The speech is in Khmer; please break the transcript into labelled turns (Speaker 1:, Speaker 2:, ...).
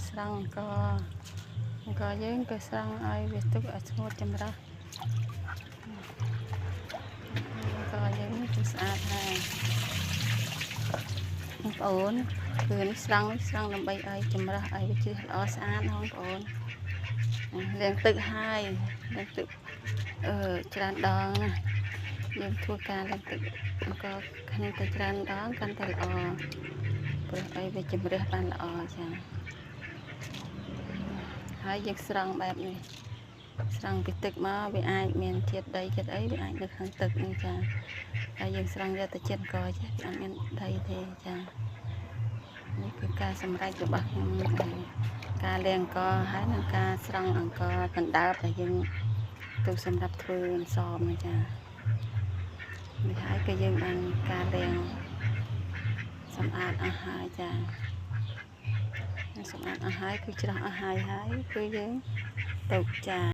Speaker 1: ស្រង់អង្គយើងទៅស្រង់ឲ្យវាទុកឲ្យស្ងួតចម្រះអង្គយើងគឺស្អាតហើយបងប្អូនគឺនេះស្រង់ដើម្បីឲ្យចម្រះឲ្យវាជ្រះល្អស្អាតបងប្អូនលាងទឹកហើយលាងទឹកច្រើនដងណាយើងធ្វើការលាងទឹកអង្គកាន់តែច្រើនដងកាន់តែល្អព្រោះឲ្យវាចម្រះបានល្អចា៎ហើយយើងស្រង់បែបនេះស្រង់ពីទឹកមកវាអាចមានជាតិដីជាតិអីវាអាចនៅក្នុងទឹកនេះចាហើយយើងស្រង់យកទៅចិនក៏ចេះវាអត់មានដីទេចានេះគឺការសម្រេចរបស់ខ្ញុំការលាងអង្គហើយនិងការស្រង់អង្គដណ្ដើបដែលយើងទុកសម្រាប់ធ្វើអន្សមនេះចានេះហើយគឺយើងបានការលាងសម្អាតអស់ហើយចាសម្អាតអស់ហើយគឺច្រោះអស់ហើយគឺយើងទុកចា